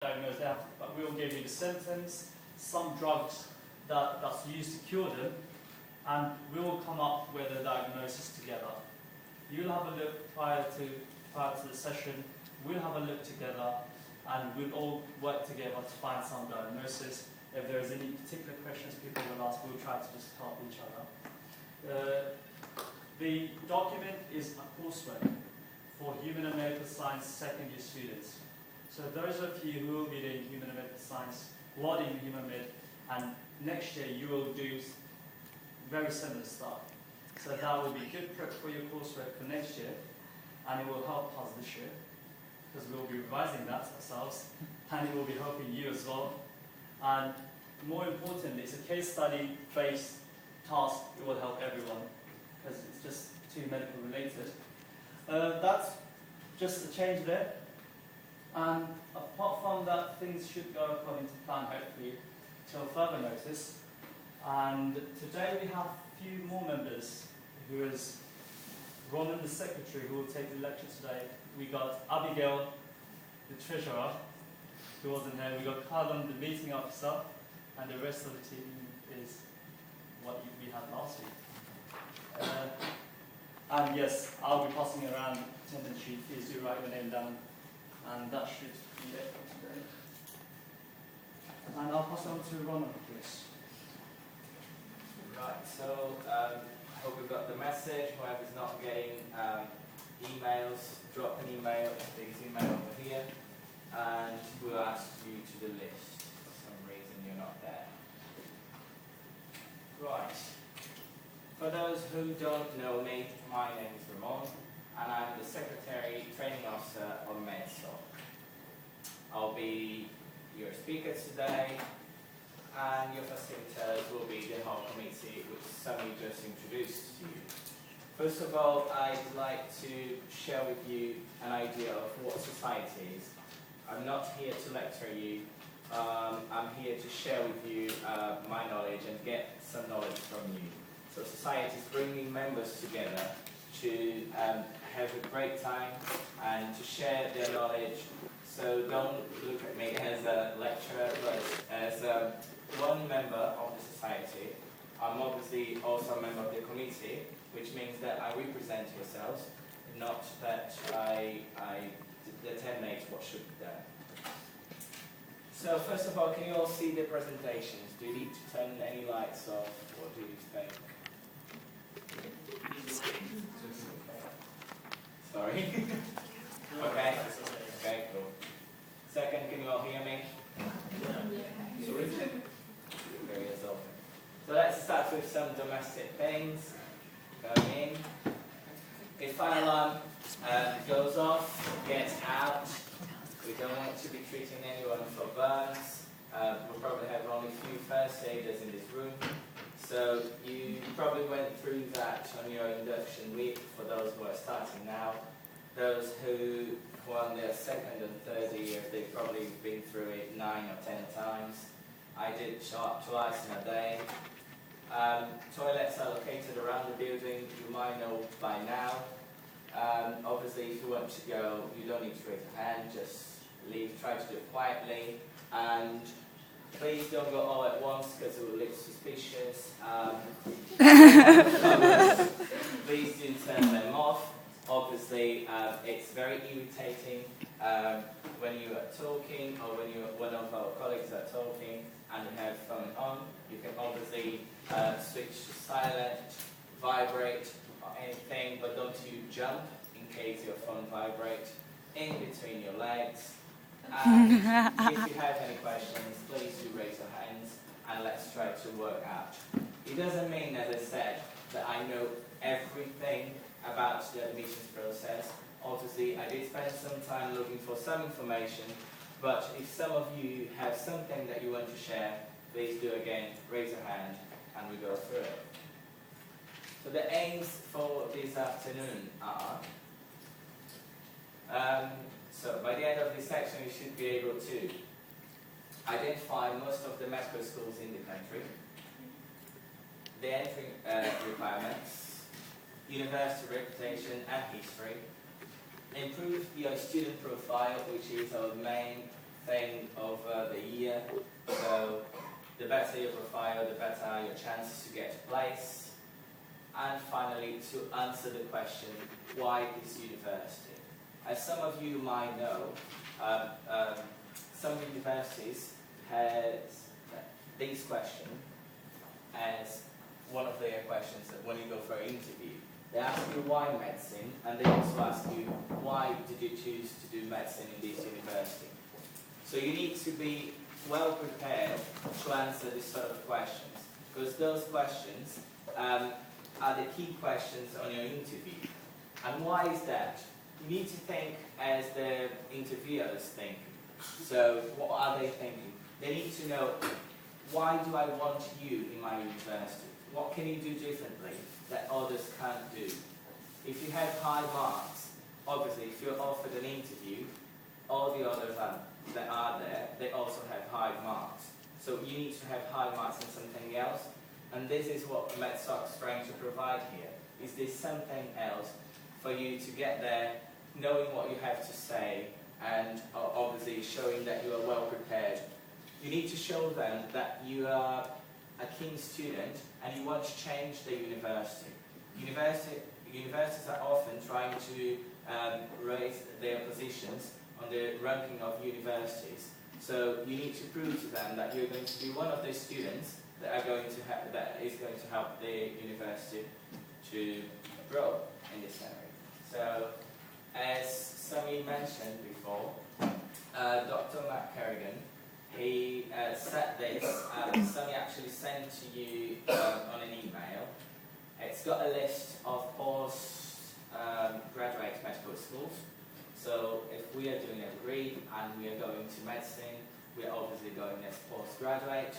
diagnosed, but we will give you the symptoms, some drugs that's used to cure them, and we will come up with a diagnosis together. You'll have a look prior to the session, we'll have a look together, and we'll all work together to find some diagnosis. If there is any particular questions people will ask, we'll try to just help each other. The document is a coursework for Human and Medical Science second year students. So those of you who will be doing Human and Medical Science, who are doing Human Med, and next year you will do very similar stuff. So that will be good prep for your coursework for next year, and it will help us this year, because we'll be revising that ourselves, and it will be helping you as well. And more importantly, it's a case study based task. It will help everyone, because it's just too medical related. That's just a change there. And apart from that, things should go according to plan, hopefully, till further notice. And today we have a few more members, who is Ronan, the secretary, who will take the lecture today. We got Abigail, the treasurer, who wasn't here. We got Carlon, the meeting officer, and the rest of the team is what we had last week. And yes, I'll be passing around attendance sheet. Please do write your name down. And that should be it for today. And I'll pass on to Ronan, please. Right, so I hope we've got the message. Whoever's not getting emails, drop an email, please email over here, and we'll ask you to the list. For some reason you're not there. Right. For those who don't know me, my name is Ramon, and I'm the Secretary Training Officer of MedSoc. I'll be your speaker today, and your facilitators will be the whole committee, which somebody just introduced to you. First of all, I'd like to share with you an idea of what society is. I'm not here to lecture you. I'm here to share with you my knowledge and get some knowledge from you. So society is bringing members together to have a great time and to share their knowledge. So don't look at me as a lecturer, but as one member of the society. I'm obviously also a member of the committee, which means that I represent yourselves, not that I determine what should be done. So first of all, can you all see the presentations? Do you need to turn any lights off? What do you think? Sorry. Okay. Okay, cool. Second, can you all hear me? Sorry. Very open. So let's start with some domestic things. Going in. If fire alarm goes off, gets out. We don't want to be treating anyone for burns. We'll probably have only a few first aiders in this room. So you probably went through that on your induction week for those who are starting now. Those who are on their second and third year, they've probably been through it 9 or 10 times. I did twice in a day. Toilets are located around the building, you might know by now. Obviously, if you want to go, you don't need to raise your hand, just leave, try to do it quietly. And please don't go all at once because it will look suspicious. Please do turn them off. Obviously, it's very irritating when you are talking or when one of our colleagues are talking and you have phone on. You can obviously switch to silent, vibrate, or anything, but don't you jump in case your phone vibrates in between your legs. And if you have any questions, please do raise your hands and let's try to work out. It doesn't mean, as I said, that I know everything about the admissions process. Obviously, I did spend some time looking for some information, but if some of you have something that you want to share, please do again, raise your hand, and we go through it. So the aims for this afternoon are, so by the end of this section, you should be able to identify most of the medical schools in the country, the entry requirements, university reputation and history, improve your student profile, which is our main thing over the year. So the better your profile, the better your chances to get a place. And finally, to answer the question, why this university? As some of you might know, some universities has this question as one of their questions that when you go for an interview. They ask you why medicine, and they also ask you why did you choose to do medicine in this university. So you need to be well prepared to answer this sort of questions, because those questions are the key questions on your interview. And why is that? You need to think as the interviewers think. So what are they thinking? They need to know, why do I want you in my university? What can you do differently that others can't do? If you have high marks, obviously if you're offered an interview, all the others that are there, they also have high marks. So you need to have high marks in something else, and this is what MedSoc is trying to provide here. Is there something else for you to get there, knowing what you have to say, and obviously showing that you are well prepared. You need to show them that you are a keen student and you want to change the university. Universities are often trying to raise their positions on the ranking of universities. So you need to prove to them that you're going to be one of the students that is going to help the university to grow in this area. So, as Sammy mentioned before, Dr. Matt Kerrigan, he said this, Sammy actually sent to you on an email. It's got a list of post-graduate medical schools. So if we are doing a degree and we are going to medicine, we are obviously going as postgraduate.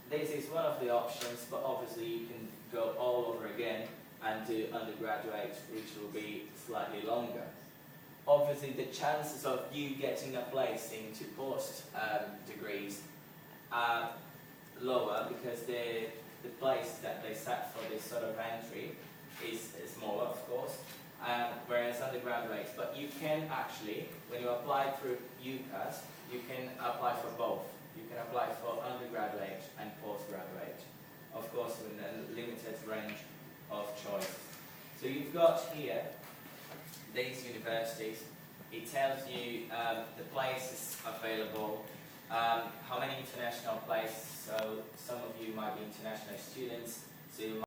This is one of the options, but obviously you can go all over again and do undergraduate, which will be slightly longer. Obviously the chances of you getting a place into post degrees are lower because the place that they set for this sort of entry is smaller, of course, whereas undergraduates. But you can actually, when you apply through UCAS, you can apply for both. You can apply for undergraduate and postgraduate, of course with a limited range of choice. So you've got here these universities. It tells you the places available, how many international places. So some of you might be international students, so you